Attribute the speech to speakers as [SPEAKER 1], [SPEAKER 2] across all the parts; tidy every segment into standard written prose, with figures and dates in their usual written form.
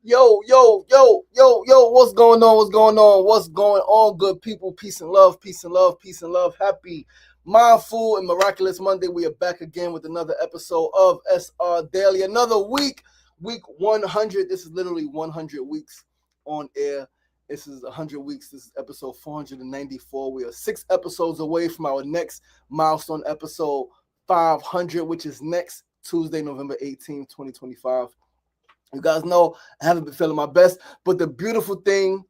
[SPEAKER 1] Yo, what's going on? What's going on, good people? Peace and love, peace and love, peace and love. Happy, mindful, and miraculous Monday. We are back again with another episode of SRDaily. Another week 100. This is literally 100 weeks on air. This is 100 weeks. This is episode 494. We are 6 episodes away from our next milestone episode 500, which is next Tuesday, November 18th, 2025. You guys know I haven't been feeling my best, but the beautiful thing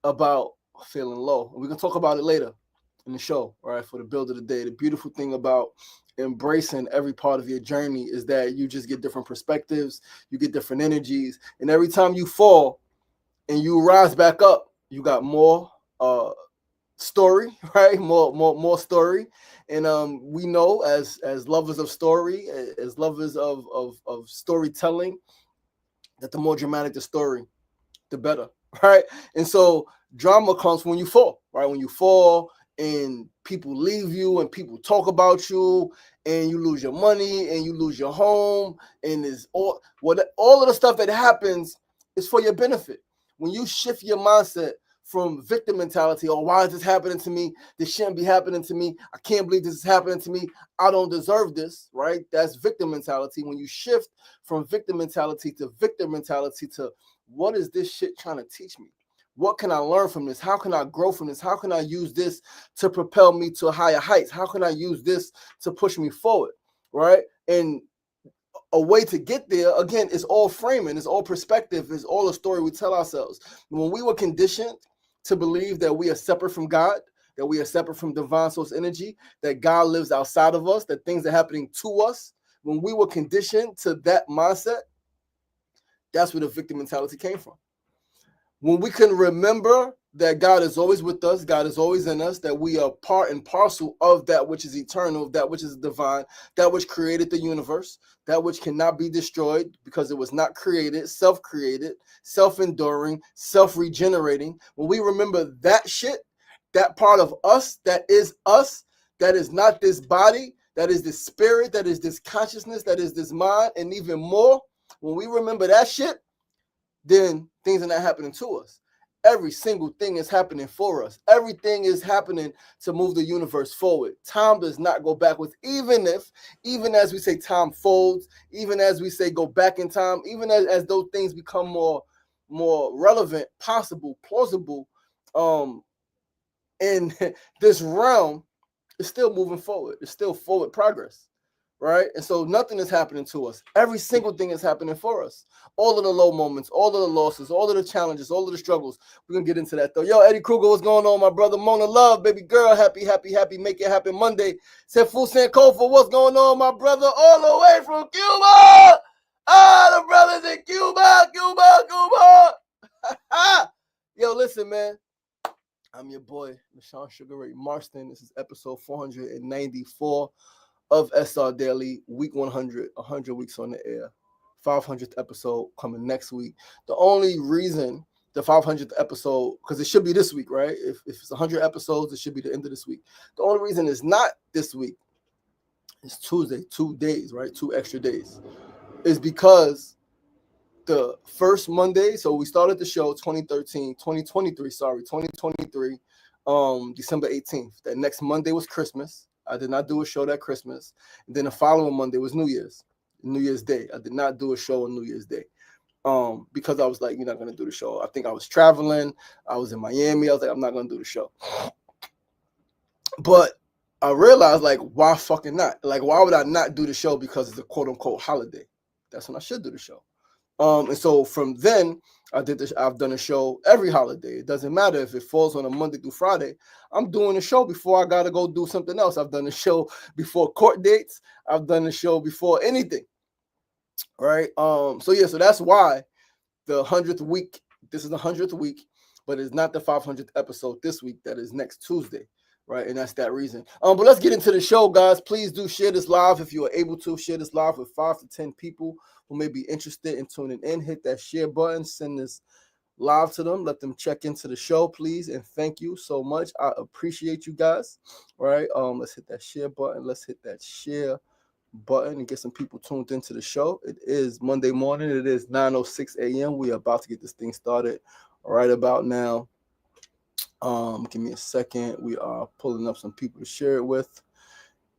[SPEAKER 1] about feeling low, and we're going to talk about it later in the show, right, for the build of the day. The beautiful thing about embracing every part of your journey is that you just get different perspectives, you get different energies, and every time you fall and you rise back up, you got more story, right? More story. And we know as lovers of story, as lovers of storytelling, that the more dramatic the story, the better, right? And so drama comes when you fall, right? When you fall and people leave you and people talk about you and you lose your money and you lose your home and is all of the stuff that happens is for your benefit. When you shift your mindset from victim mentality, oh, why is this happening to me? This shouldn't be happening to me. I can't believe this is happening to me. I don't deserve this, right? That's victim mentality. When you shift from victim mentality to what is this shit trying to teach me? What can I learn from this? How can I grow from this? How can I use this to propel me to higher heights? How can I use this to push me forward, right? And a way to get there, again, is all framing, it's all perspective, it's all a story we tell ourselves. When we were conditioned to believe that we are separate from God, that we are separate from divine source energy, that God lives outside of us, that things are happening to us, when we were conditioned to that mindset, that's where the victim mentality came from. When we can remember that God is always with us, God is always in us, that we are part and parcel of that which is eternal, that which is divine, that which created the universe, that which cannot be destroyed because it was not created, self-created, self-enduring, self-regenerating. When we remember that shit, that part of us, that is not this body, that is this spirit, that is this consciousness, that is this mind, and even more, when we remember that shit, then things are not happening to us. Every single thing is happening for us. Everything is happening to move the universe forward. Time does not go backwards, even as we say time folds, even as we say go back in time, even as those things become more relevant, possible, plausible, in this realm, it's still moving forward. It's still forward progress. Right? And so nothing is happening to us. Every single thing is happening for us. All of the low moments, all of the losses, all of the challenges, all of the struggles. We're going to get into that though. Yo, Eddie Kruger, what's going on, my brother? Mona Love, baby girl, happy, make it happen Monday. Sefu Sankofa, what's going on, my brother? All the way from Cuba. The brothers in Cuba. Yo, listen, man. I'm your boy, LaShawn Sugar Ray Marston. This is episode 494. of SRDaily, week 100 weeks on the air, 500th episode coming next week. The only reason the 500th episode, because it should be this week, right? If it's 100 episodes, it should be the end of this week. The only reason it's not this week, it's Tuesday, 2 days, right? 2 extra days, is because the first Monday, so we started the show 2023, December 18th. That next Monday was Christmas. I did not do a show that Christmas. And then the following Monday was New Year's Day. I did not do a show on New Year's Day because I was like, you're not going to do the show. I think I was traveling. I was in Miami. I was like, I'm not going to do the show. But I realized, like, why fucking not? Like, why would I not do the show because it's a quote-unquote holiday? That's when I should do the show. And so from then, I've done a show every holiday. It doesn't matter if it falls on a Monday through Friday. I'm doing a show before I got to go do something else. I've done a show before court dates. I've done a show before anything. Right. So that's why the 100th week, this is the 100th week, but it's not the 500th episode this week. That is next Tuesday. Right. And that's that reason. But let's get into the show, guys. Please do share this live if you are able to. Share this live with 5 to 10 people who may be interested in tuning in. Hit that share button. Send this live to them. Let them check into the show, please. And thank you so much. I appreciate you guys. All right. Let's hit that share button. Let's hit that share button and get some people tuned into the show. It is Monday morning. It is 9:06 a.m. We are about to get this thing started right about now. Give me a second. We are pulling up some people to share it with.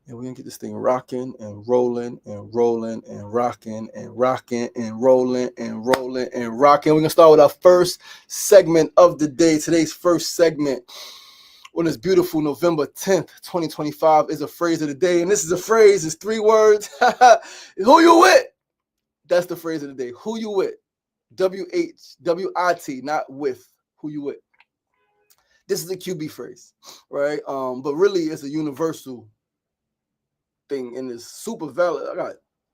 [SPEAKER 1] And we're gonna get this thing rocking and rolling and rolling and rocking and rocking and rolling and rolling and rocking. We're gonna start with our first segment of the day. Today's first segment on this beautiful November 10th, 2025 is a phrase of the day. And this is a phrase, it's 3 words. Who you with? That's the phrase of the day. Who you with? WHWIT, not with. Who you with? This is a QB phrase, right? But really it's a universal thing and it's super valid.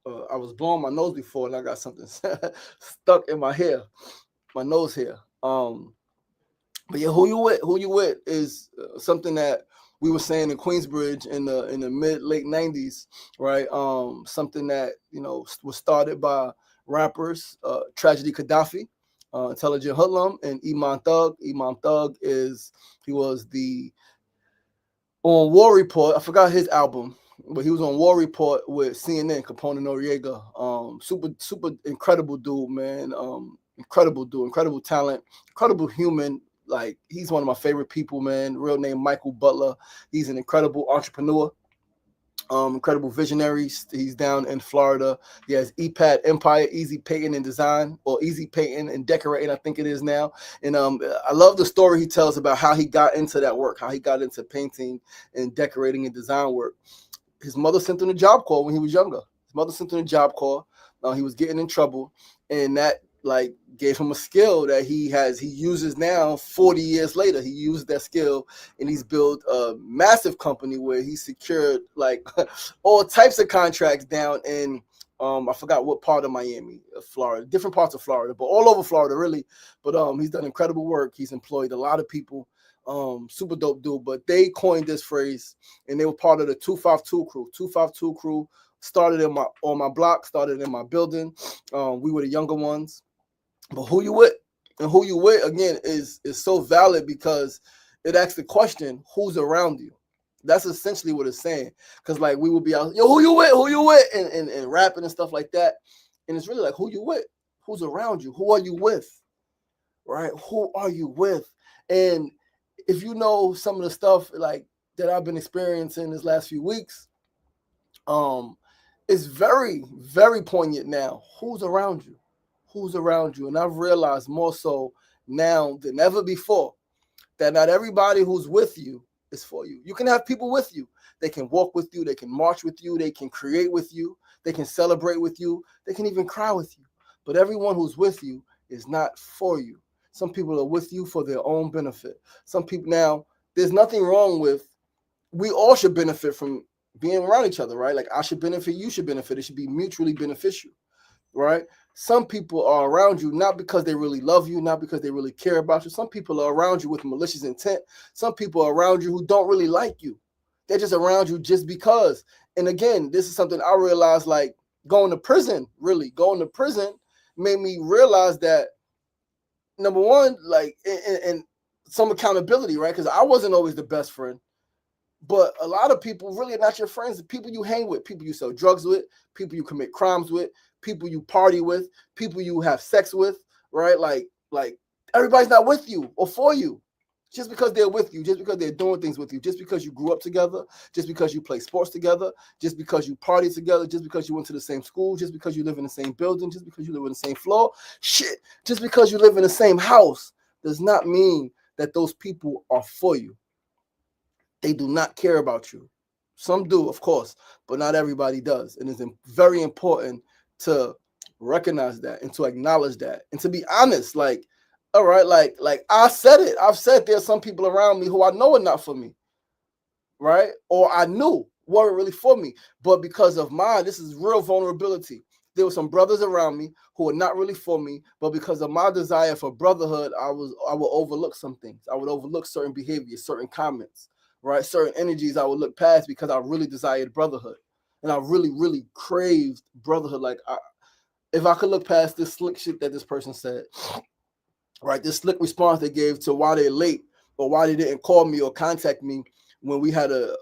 [SPEAKER 1] I was blowing my nose before and I got something stuck in my hair, my nose hair. But yeah, who you with? Who you with is something that we were saying in Queensbridge in the late 90s, right? Something that was started by rappers, Tragedy Gaddafi, Intelligent Hoodlum, and Iman Thug. Iman Thug he was on War Report. I forgot his album, but he was on War Report with CNN, Capone Noriega. Super incredible dude, man. Incredible dude, incredible talent, incredible human. Like, he's one of my favorite people, man. Real name Michael Butler. He's an incredible entrepreneur, incredible visionary. He's down in Florida. He has EPAT Empire, Easy Painting and Design, or Easy Painting and Decorating, I think it is now. And I love the story he tells about how he got into that work, how he got into painting and decorating and design work. His mother sent him a job call when he was younger. His mother sent him a job call. He was getting in trouble, and that gave him a skill that he uses now 40 years later. He used that skill and he's built a massive company where he secured all types of contracts down in I forgot what part of Miami, Florida, different parts of Florida, but all over Florida really. But he's done incredible work. He's employed a lot of people. Super dope dude. But they coined this phrase and they were part of the 252 crew. 252 crew started on my block, started in my building. We were the younger ones. But who you with? And who you with, again, is so valid because it asks the question, who's around you? That's essentially what it's saying. Because we would be out, yo, who you with? Who you with? And rapping and stuff like that. And it's really like, who you with? Who's around you? Who are you with? Right? Who are you with? And if you know some of the stuff that I've been experiencing this last few weeks, it's very, very poignant now. Who's around you? Who's around you? And I've realized more so now than ever before that not everybody who's with you is for you. You can have people with you. They can walk with you. They can march with you. They can create with you. They can celebrate with you. They can even cry with you. But everyone who's with you is not for you. Some people are with you for their own benefit. Some people, now, there's nothing wrong with, we all should benefit from being around each other, right? I should benefit, you should benefit. It should be mutually beneficial, right? Some people are around you not because they really love you, not because they really care about you. Some people are around you with malicious intent. Some people are around you who don't really like you. They're just around you just because. And again, this is something I realized, going to prison made me realize that, number one, and some accountability, right? Because I wasn't always the best friend. But a lot of people really are not your friends. The people you hang with, people you sell drugs with, people you commit crimes with, people you party with, people you have sex with, right? Like everybody's not with you or for you. Just because they're with you, just because they're doing things with you, just because you grew up together, just because you play sports together, just because you party together, just because you went to the same school, just because you live in the same building, just because you live on the same floor, just because you live in the same house does not mean that those people are for you. They do not care about you. Some do, of course, but not everybody does. And it's very important to recognize that and to acknowledge that and to be honest. All right, I said it. I've said there's some people around me who I know are not for me, right? Or I knew weren't really for me. But because of this is real vulnerability. There were some brothers around me who were not really for me, but because of my desire for brotherhood, I would overlook some things. I would overlook certain behaviors, certain comments, right? Certain energies I would look past because I really desired brotherhood. And I really, really craved brotherhood. If I could look past this slick shit that this person said, right? This slick response they gave to why they're late or why they didn't call me or contact me when we had a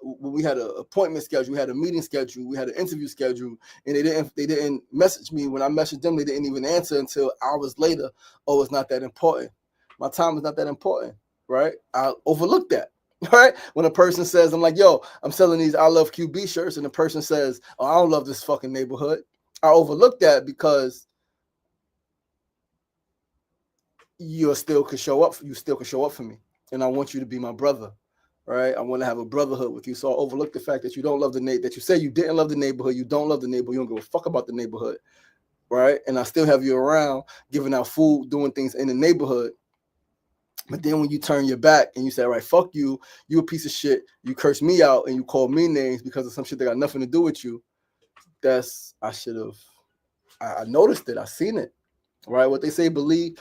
[SPEAKER 1] appointment schedule, we had a meeting schedule, we had an interview schedule, and they didn't message me. When I messaged them, they didn't even answer until hours later. Oh, it's not that important. My time is not that important, right? I overlooked that. Right? When a person says, I'm like, yo, I'm selling these I Love QB shirts, and the person says, oh, I don't love this fucking neighborhood. I overlooked that because you still could show up. You still could show up for me, and I want you to be my brother, right? I want to have a brotherhood with you. So I overlook the fact that you don't love the that you say you didn't love the neighborhood. You don't love the neighborhood. You don't give a fuck about the neighborhood, right? And I still have you around, giving out food, doing things in the neighborhood. But then when you turn your back and you say, all right, fuck you, you a piece of shit, you curse me out and you call me names because of some shit that got nothing to do with you, I noticed it. I seen it, right? What they say, believe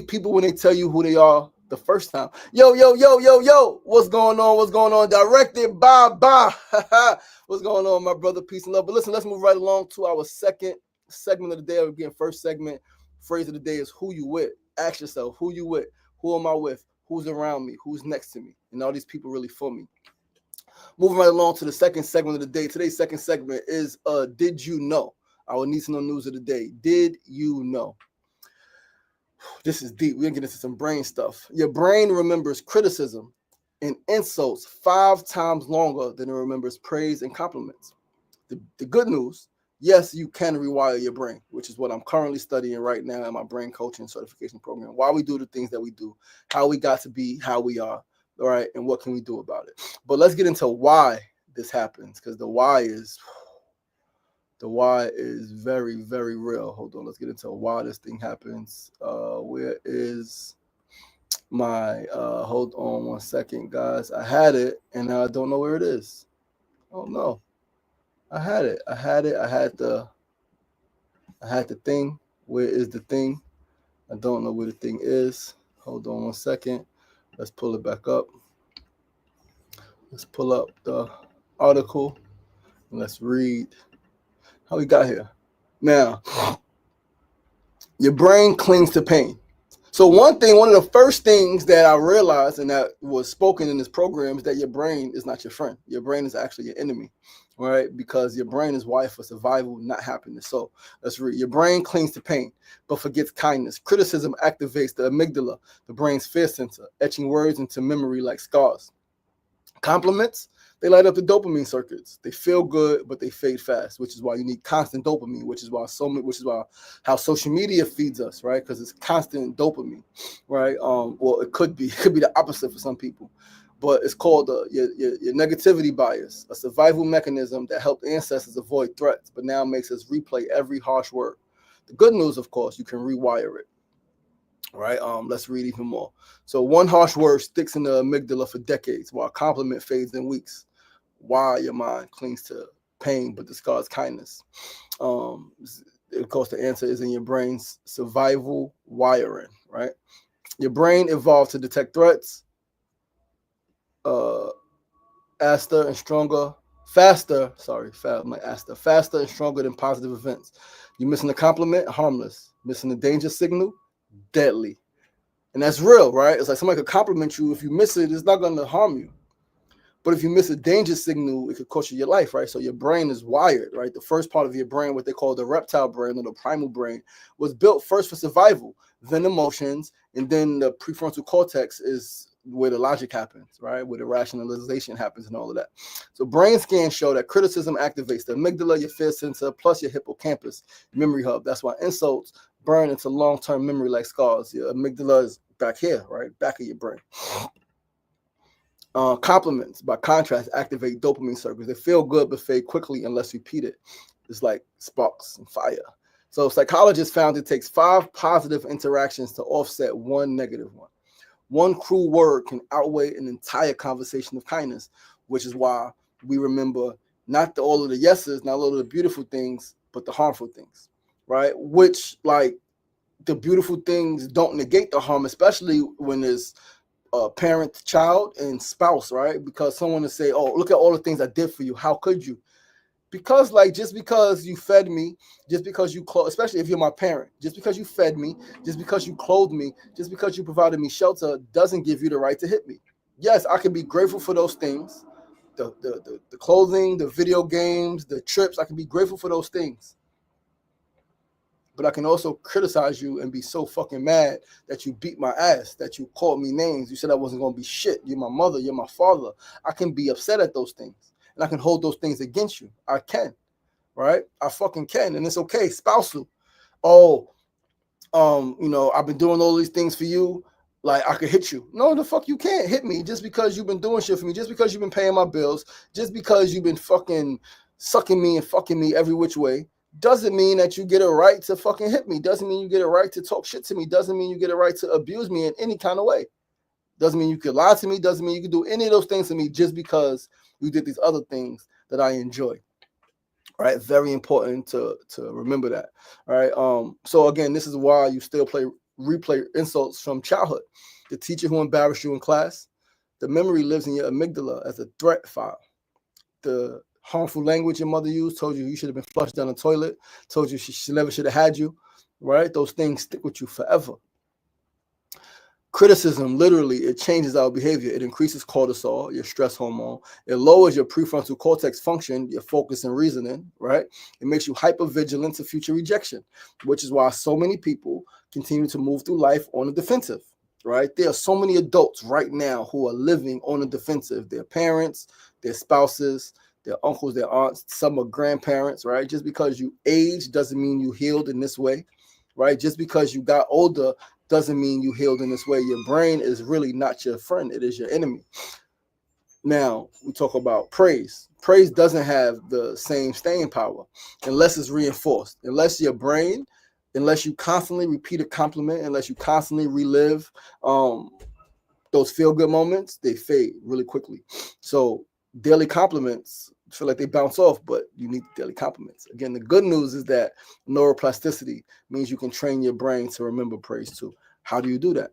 [SPEAKER 1] people when they tell you who they are the first time. Yo, what's going on? What's going on? Directed by what's going on, my brother? Peace and love. But listen, let's move right along to our second segment of the day. Again, first segment, phrase of the day is who you with. Ask yourself, who you with? Who am I with? Who's around me? Who's next to me? And all these people really for me. Moving right along to the second segment of the day. Today's second segment is Did You Know? Our need to know news of the day. Did you know? This is deep. We're going to get into some brain stuff. Your brain remembers criticism and insults 5 times longer than it remembers praise and compliments. The good news, yes, you can rewire your brain, which is what I'm currently studying right now in my brain coaching certification program. Why we do the things that we do, how we got to be how we are, all right, and what can we do about it. But let's get into why this happens, because the why is very, very real. Hold on, let's get into why this thing happens. Where is my, hold on one second, guys. I had it, and I don't know where it is. Oh, no. I had it. I had the thing. Where is the thing? I don't know where the thing is. Hold on one second. Let's pull it back up. Let's pull up the article and let's read how we got here. Now, your brain clings to pain. So one of the first things that I realized and that was spoken in this program is that your brain is not your friend. Your brain is actually your enemy, right? Because your brain is wired for survival, not happiness. So let's read. Your brain clings to pain, but forgets kindness. Criticism activates the amygdala, the brain's fear center, etching words into memory like scars. Compliments, they light up the dopamine circuits. They feel good, but they fade fast, which is why you need constant dopamine, which is why how social media feeds us, right? Because it's constant dopamine, right? Well, it could be the opposite for some people, but it's called your negativity bias, a survival mechanism that helped ancestors avoid threats, but now makes us replay every harsh word. The good news, of course, you can rewire it. Right. Let's read even more. So one harsh word sticks in the amygdala for decades, while a compliment fades in weeks. Why your mind clings to pain but discards kindness? Of course, the answer is in your brain's survival wiring. Right. Your brain evolved to detect threats faster and stronger than positive events. You're missing a compliment, harmless. Missing a danger signal, deadly. And that's real, right? It's like somebody could compliment you. If you miss it, it's not going to harm you. But if you miss a danger signal, it could cost you your life, right? So your brain is wired, right? The first part of your brain, what they call the reptile brain or the primal brain, was built first for survival, then emotions, and then the prefrontal cortex is where the logic happens, right? Where the rationalization happens and all of that. So brain scans show that criticism activates the amygdala, your fear center, plus your hippocampus memory hub. That's why insults burn into long-term memory like scars. Your amygdala is back here, right? Back of your brain. Compliments, by contrast, activate dopamine circuits. They feel good but fade quickly unless repeated. It's like sparks and fire. So psychologists found it takes 5 positive interactions to offset 1 negative one. 1 cruel word can outweigh an entire conversation of kindness, which is why we remember not all of the yeses, not all of the beautiful things, but the harmful things, right? Which, like, the beautiful things don't negate the harm, especially when there's parent, child, and spouse, right? Because someone will say, oh, look at all the things I did for you. How could you? Because, like, just because you fed me, just because you especially if you're my parent, just because you fed me, just because you clothed me, just because you provided me shelter doesn't give you the right to hit me. Yes, I can be grateful for those things, the clothing, the video games, the trips. I can be grateful for those things. But I can also criticize you and be so fucking mad that you beat my ass, that you called me names. You said I wasn't going to be shit. You're my mother. You're my father. I can be upset at those things. And I can hold those things against you. I can. Right? I fucking can. And it's okay. Spousal. Oh, I've been doing all these things for you. Like, I could hit you. No, the fuck you can't hit me just because you've been doing shit for me, just because you've been paying my bills, just because you've been fucking sucking me and fucking me every which way. Doesn't mean that you get a right to fucking hit me. Doesn't mean you get a right to talk shit to me. Doesn't mean you get a right to abuse me in any kind of way. Doesn't mean you could lie to me. Doesn't mean you could do any of those things to me just because you did these other things that I enjoy. Right? Very important to remember that. All right. So again, this is why you still replay insults from childhood. The teacher who embarrassed you in class, the memory lives in your amygdala as a threat file. The harmful language your mother used, told you should have been flushed down the toilet, told you she never should have had you, right? Those things stick with you forever. Criticism, literally, it changes our behavior. It increases cortisol, your stress hormone. It lowers your prefrontal cortex function, your focus and reasoning, right? It makes you hypervigilant to future rejection, which is why so many people continue to move through life on the defensive, right? There are so many adults right now who are living on the defensive. Their parents, their spouses, their uncles, their aunts, some are grandparents, right? Just because you age doesn't mean you healed in this way, right? Just because you got older doesn't mean you healed in this way. Your brain is really not your friend. It is your enemy. Now, we talk about praise. Praise doesn't have the same staying power unless it's reinforced. Unless your brain, unless you constantly repeat a compliment, unless you constantly relive those feel-good moments, they fade really quickly. So daily compliments feel like they bounce off, but you need daily compliments. Again, the good news is that neuroplasticity means you can train your brain to remember praise too. How do you do that?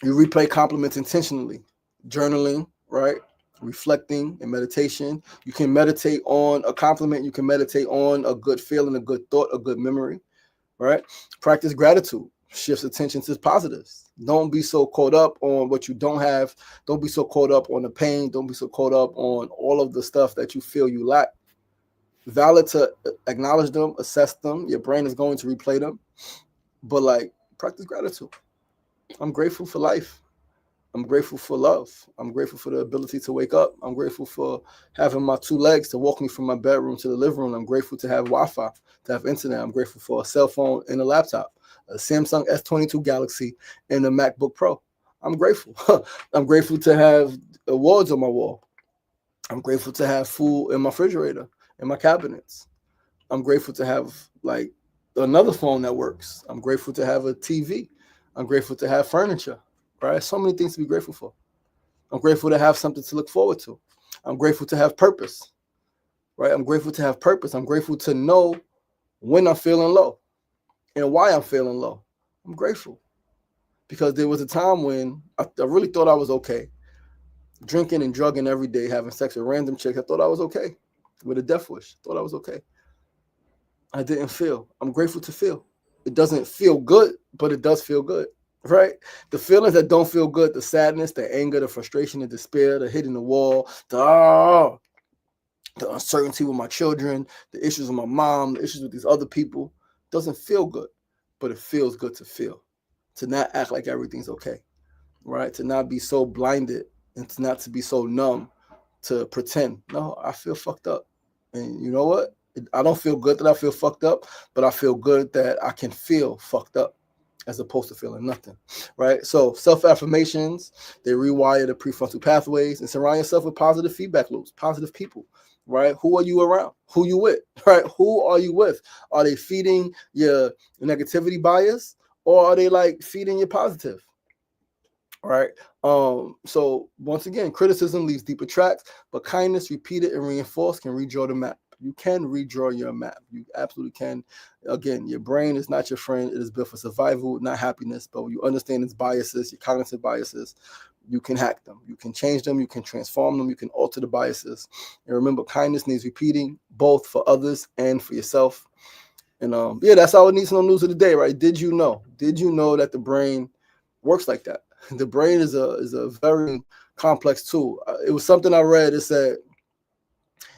[SPEAKER 1] You replay compliments intentionally, journaling, right? Reflecting and meditation. You can meditate on a compliment. You can meditate on a good feeling, a good thought, a good memory, right? Practice gratitude. Shifts attention to positives. Don't be so caught up on what you don't have. Don't be so caught up on the pain. Don't be so caught up on all of the stuff that you feel you lack. Valid to acknowledge them, assess them. Your brain is going to replay them. But like, practice gratitude. I'm grateful for life. I'm grateful for love. I'm grateful for the ability to wake up. I'm grateful for having my two legs to walk me from my bedroom to the living room. I'm grateful to have Wi-Fi, to have internet. I'm grateful for a cell phone and a laptop, a Samsung S22 Galaxy and a MacBook Pro. I'm grateful. I'm grateful to have awards on my wall. I'm grateful to have food in my refrigerator, in my cabinets. I'm grateful to have like another phone that works. I'm grateful to have a TV. I'm grateful to have furniture. Right? So many things to be grateful for. I'm grateful to have something to look forward to. I'm grateful to have purpose. Right? I'm grateful to have purpose. I'm grateful to know when I'm feeling low and why I'm feeling low. I'm grateful. Because there was a time when I really thought I was okay. Drinking and drugging every day, having sex with random chicks. I thought I was okay. With a death wish. Thought I was okay. I didn't feel. I'm grateful to feel. It doesn't feel good, but it does feel good. Right? The feelings that don't feel good, the sadness, the anger, the frustration, the despair, the hitting the wall, the uncertainty with my children, the issues with my mom, the issues with these other people, doesn't feel good, but it feels good to feel. To not act like everything's okay, right? To not be so blinded and to not to be so numb to pretend. No, I feel fucked up. And you know what? I don't feel good that I feel fucked up, but I feel good that I can feel fucked up, as opposed to feeling nothing, right? So self-affirmations, they rewire the prefrontal pathways and surround yourself with positive feedback loops, positive people, right? Who are you around? Who you with, right? Who are you with? Are they feeding your negativity bias or are they like feeding your positive, right? So once again, criticism leaves deeper tracks, but kindness repeated and reinforced can redraw the map. You can redraw your map. You absolutely can. Again, your brain is not your friend. It is built for survival, not happiness. But when you understand its biases, your cognitive biases, you can hack them. You can change them. You can transform them. You can alter the biases. And remember, kindness needs repeating, both for others and for yourself. And yeah, that's all it needs to know news of the day, right? Did you know? Did you know that the brain works like that? The brain is a very complex too. It was something I read. It said,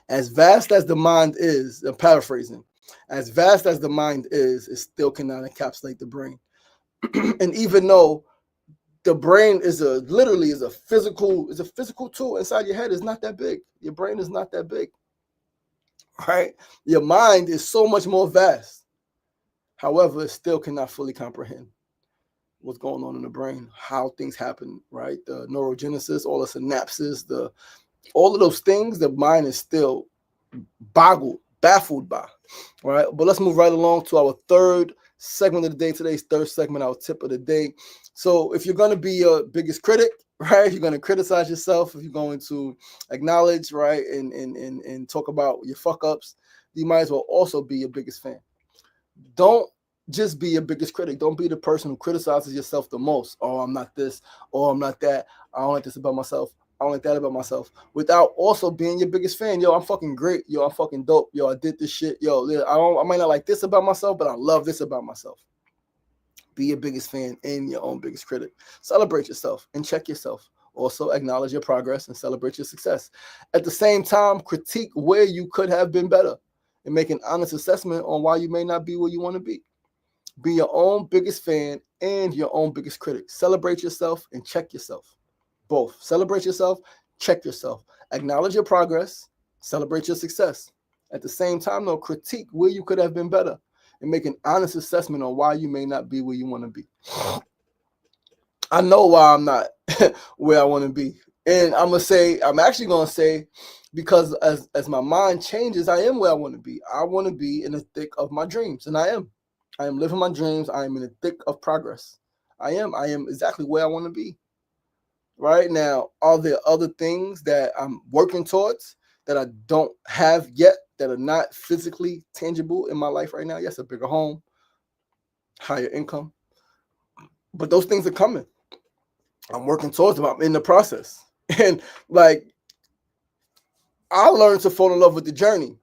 [SPEAKER 1] as vast as the mind is, I'm paraphrasing, as vast as the mind is, it still cannot encapsulate the brain. And even though the brain is literally a physical tool inside your head, it's not that big. Your brain is not that big. Right? Your mind is so much more vast. However, it still cannot fully comprehend what's going on in the brain, how things happen, right? The neurogenesis, all the synapses, all of those things, the mind is still baffled by, right? But let's move right along to our third segment of the day. Today's third segment, our tip of the day. So if you're going to be your biggest critic, right, if you're going to criticize yourself, if you're going to acknowledge, right, and talk about your fuck ups, you might as well also be your biggest fan. Don't just be your biggest critic. Don't be the person who criticizes yourself the most. Oh, I'm not this. Oh, I'm not that. I don't like this about myself. I don't like that about myself. Without also being your biggest fan. Yo, I'm fucking great. Yo, I'm fucking dope. Yo, I did this shit. Yo, I might not like this about myself, but I love this about myself. Be your biggest fan and your own biggest critic. Celebrate yourself and check yourself. Also acknowledge your progress and celebrate your success. At the same time, critique where you could have been better and make an honest assessment on why you may not be where you want to be. Be your own biggest fan and your own biggest critic. Celebrate yourself and check yourself. Both. Celebrate yourself, check yourself. Acknowledge your progress, celebrate your success. At the same time, though, critique where you could have been better and make an honest assessment on why you may not be where you want to be. I know why I'm not where I want to be. And I'm actually going to say, because as my mind changes, I am where I want to be. I want to be in the thick of my dreams, and I am. I am living my dreams. I am in the thick of progress. I am exactly where I want to be. Right now, are there other things that I'm working towards that I don't have yet, that are not physically tangible in my life right now? Yes, a bigger home, higher income. But those things are coming. I'm working towards them. I'm in the process. And like, I learned to fall in love with the journey.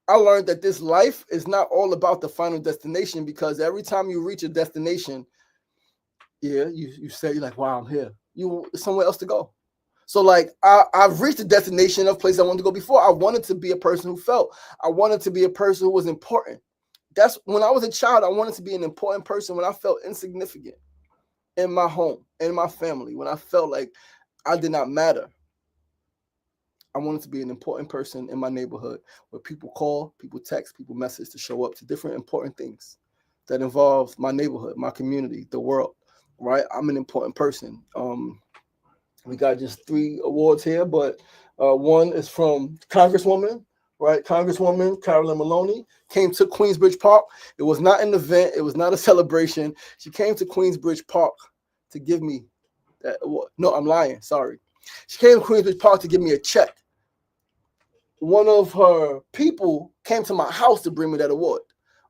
[SPEAKER 1] I learned that this life is not all about the final destination, because every time you reach a destination, you say, you're like, wow, I'm here. There's somewhere else to go. So like I've reached the destination of place I wanted to go before. I wanted to be a person who felt. I wanted to be a person who was important. That's when I was a child. I wanted to be an important person when I felt insignificant in my home, in my family, when I felt like I did not matter. I wanted to be an important person in my neighborhood where people call, people text, people message to show up to different important things that involve my neighborhood, my community, the world, right? I'm an important person. We got just 3 awards here, but one is from Congresswoman, right? Congresswoman Carolyn Maloney came to Queensbridge Park. It was not an event. It was not a celebration. She came to Queensbridge Park to give me that award. No, I'm lying. Sorry. She came to Queensbridge Park to give me a check. One of her people came to my house to bring me that award,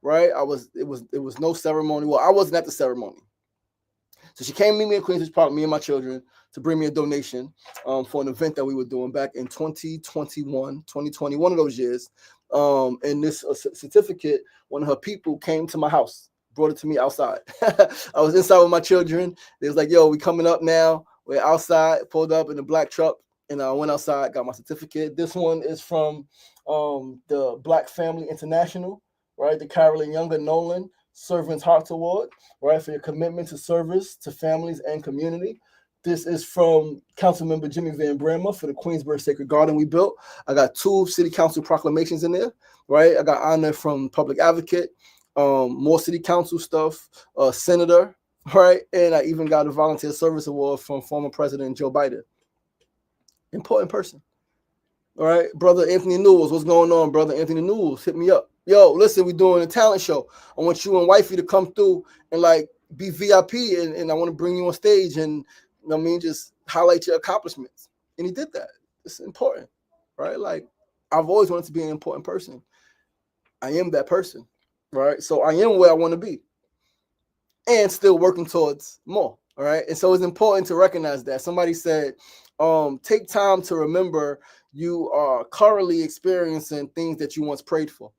[SPEAKER 1] right? It was no ceremony. Well, I wasn't at the ceremony. So she came meet me in Queensbridge Park, me and my children, to bring me a donation for an event that we were doing back in 2020, one of those years. And this certificate, one of her people came to my house, brought it to me outside. I was inside with my children. They was like, yo, we coming up now. We're outside, pulled up in a black truck, and I went outside, got my certificate. This one is from the Black Family International, right? The Carolyn Younger Nolan Servant's Heart Award, right, for your commitment to service to families and community. This is from Councilmember Jimmy Van Brammer for the Queensborough Sacred Garden we built. I got 2 city council proclamations in there, right? I got honor from public advocate, more city council stuff, senator, right? And I even got a volunteer service award from former President Joe Biden. Important person. All right, brother Anthony Newells, what's going on, brother Anthony Newells? Hit me up. Yo, listen, we're doing a talent show. I want you and wifey to come through and like be VIP, and I want to bring you on stage and, you know what I mean, just highlight your accomplishments. And he did that. It's important, right? Like, I've always wanted to be an important person. I am that person, right? So I am where I want to be and still working towards more, all right? And so it's important to recognize that. Somebody said, take time to remember you are currently experiencing things that you once prayed for.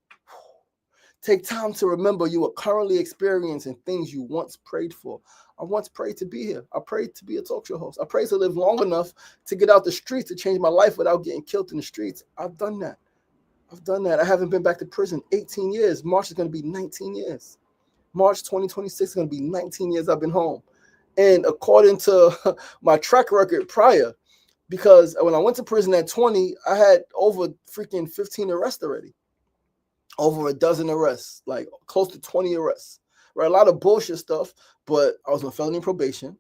[SPEAKER 1] Take time to remember you are currently experiencing things you once prayed for. I once prayed to be here. I prayed to be a talk show host. I prayed to live long enough to get out the streets, to change my life without getting killed in the streets. I've done that. I haven't been back to prison 18 years. March is going to be 19 years. March 2026 is going to be 19 years I've been home. And according to my track record prior, because when I went to prison at 20, I had over freaking 15 arrests already. Over a dozen arrests, like close to 20 arrests, right? A lot of bullshit stuff, but I was on felony probation,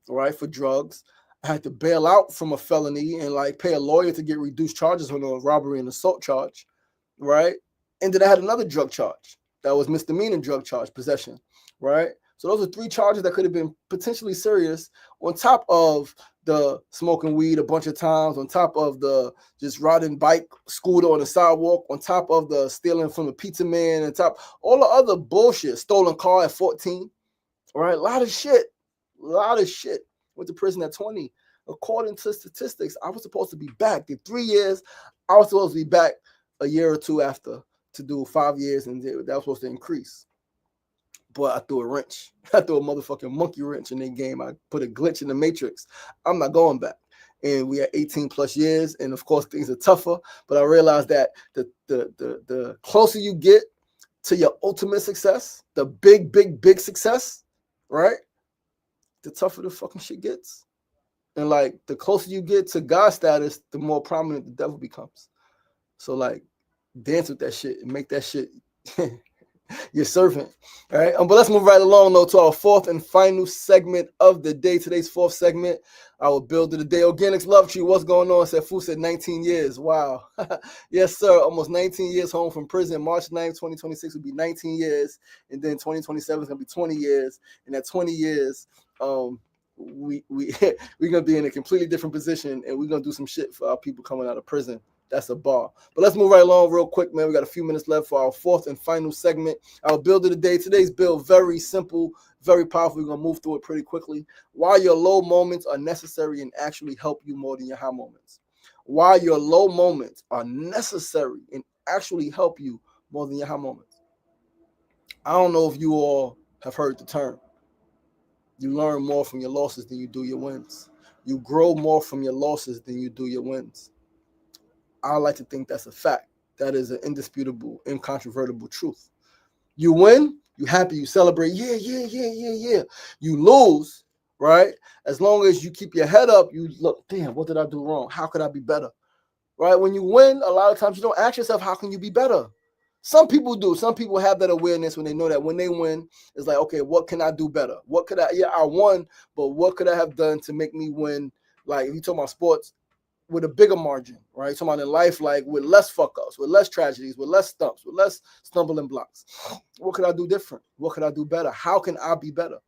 [SPEAKER 1] right, for drugs. I had to bail out from a felony and like pay a lawyer to get reduced charges on a robbery and assault charge, right? And then I had another drug charge that was misdemeanor drug charge, possession, right? So those are 3 charges that could have been potentially serious, on top of the smoking weed a bunch of times, on top of the just riding bike, scooter on the sidewalk, on top of the stealing from the pizza man, on top all the other bullshit, stolen car at 14, right? A lot of shit. Went to prison at 20. According to statistics, I was supposed to be back. In 3 years, I was supposed to be back a year or two after to do 5 years, and that was supposed to increase. But I threw a wrench. I threw a motherfucking monkey wrench in the game. I put a glitch in the matrix. I'm not going back. And we had 18 plus years, and of course things are tougher. But I realized that the closer you get to your ultimate success, the big success, right? The tougher the fucking shit gets. And like the closer you get to God status, the more prominent the devil becomes. So like dance with that shit and make that shit your servant. All right. But let's move right along though to our 4th and final segment of the day. Today's 4th segment, our build of the day. Organics Love Tree. What's going on? Sefu said 19 years. Wow. Yes, sir. Almost 19 years home from prison. March 9th, 2026 will be 19 years. And then 2027 is gonna be 20 years. And at 20 years, we're gonna be in a completely different position, and we're gonna do some shit for our people coming out of prison. That's a bar. But let's move right along real quick, man. We got a few minutes left for our 4th and final segment. Our build of the day. Today's build, very simple, very powerful. We're going to move through it pretty quickly. Why your low moments are necessary and actually help you more than your high moments. Why your low moments are necessary and actually help you more than your high moments. I don't know if you all have heard the term. You learn more from your losses than you do your wins. You grow more from your losses than you do your wins. I like to think that's a fact. That is an indisputable, incontrovertible truth. You win, you happy, you celebrate. Yeah. You lose, right? As long as you keep your head up, you look, damn, what did I do wrong? How could I be better? Right? When you win, a lot of times you don't ask yourself, how can you be better? Some people do. Some people have that awareness when they know that when they win, it's like, okay, what can I do better? I won, but what could I have done to make me win? Like, if you talk about sports, with a bigger margin, right? Talking about in life, like with less fuck-ups, with less tragedies, with less stumps, with less stumbling blocks. What could I do different? What could I do better? How can I be better?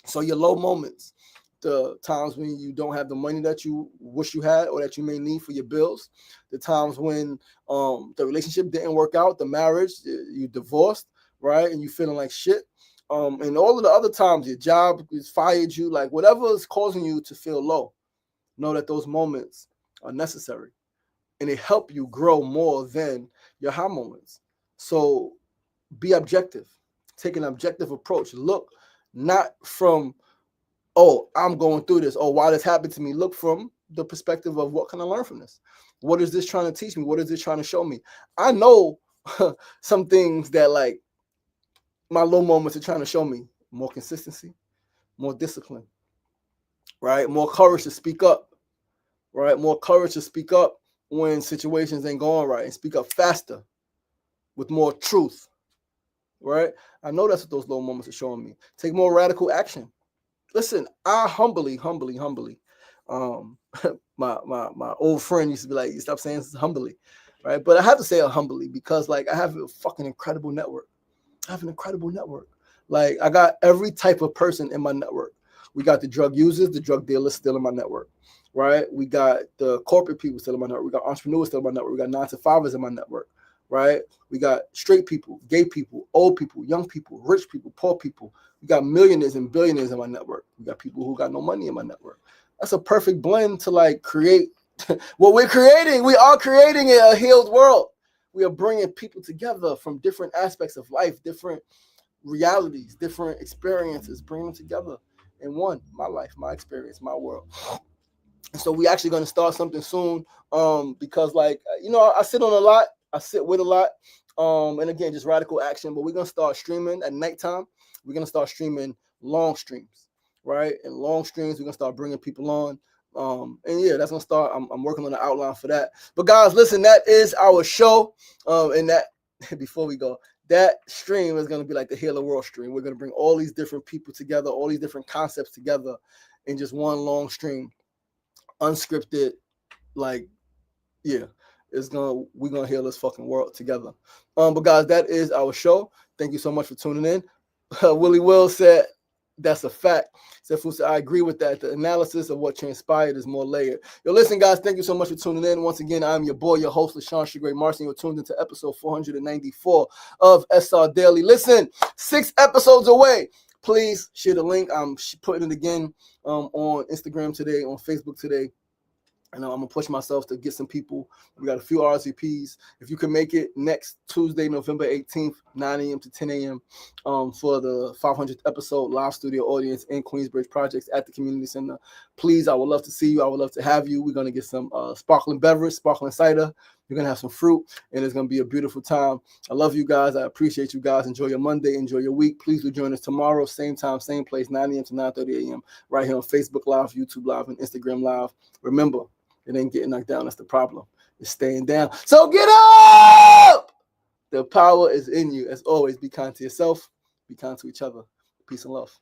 [SPEAKER 1] So your low moments, the times when you don't have the money that you wish you had or that you may need for your bills, the times when the relationship didn't work out, the marriage, you divorced, right? And you feeling like shit. And all of the other times your job has fired you, like whatever is causing you to feel low. Know that those moments are necessary and they help you grow more than your high moments. So be objective. Take an objective approach. Look not from, oh, I'm going through this. Oh, why this happened to me? Look from the perspective of what can I learn from this? What is this trying to teach me? What is this trying to show me? I know some things that like my low moments are trying to show me. More consistency, more discipline, right? More courage to speak up. Right, more courage to speak up when situations ain't going right and speak up faster with more truth. Right, I know that's what those low moments are showing me. Take more radical action. Listen, I humbly. My old friend used to be like, "You stop saying this humbly," right? But I have to say it humbly because like I have a fucking incredible network. I have an incredible network. Like I got every type of person in my network. We got the drug users, the drug dealers still in my network. Right, we got the corporate people still in my network. We got entrepreneurs still in my network. We got 9-to-5ers in my network. Right, we got straight people, gay people, old people, young people, rich people, poor people. We got millionaires and billionaires in my network. We got people who got no money in my network. That's a perfect blend to like create what we're creating. We are creating a healed world. we are bringing people together from different aspects of life, different realities, different experiences, bring them together in one, my life, my experience, my world. And so we actually going to start something soon, because like, I sit on a lot, I sit with a lot, and again, just radical action. But we're going to start streaming at nighttime. We're going to start streaming long streams, right? And long streams, we're going to start bringing people on. And yeah, that's going to start. I'm working on the outline for that. But guys, listen, that is our show. And that, before we go, that stream is going to be like the Heal the World stream. We're going to bring all these different people together, all these different concepts together in just one long stream, unscripted. Like, yeah, we're gonna heal this fucking world together. But guys, that is our show. Thank you so much for tuning in. Willie Will said, that's a fact. Said, I agree with that. The analysis of what transpired is more layered. Yo, listen, guys, thank you so much for tuning in. Once again, I'm your boy, your host, LaShawn Shigray Marcy. You're tuned into episode 494 of SR Daily. Listen, 6 episodes away. Please share the link. I'm putting it again on Instagram today, on Facebook today. And I'm going to push myself to get some people. We got a few RSVPs. If you can make it next Tuesday, November 18th, 9 a.m. to 10 a.m. For the 500th episode live studio audience in Queensbridge Projects at the Community Center. Please, I would love to see you. I would love to have you. We're going to get some sparkling beverage, sparkling cider. You're going to have some fruit, and it's going to be a beautiful time. I love you guys. I appreciate you guys. Enjoy your Monday. Enjoy your week. Please do join us tomorrow, same time, same place, 9 a.m. to 9:30 a.m. right here on Facebook Live, YouTube Live, and Instagram Live. Remember, it ain't getting knocked down. That's the problem. It's staying down. So get up! The power is in you. As always, be kind to yourself. Be kind to each other. Peace and love.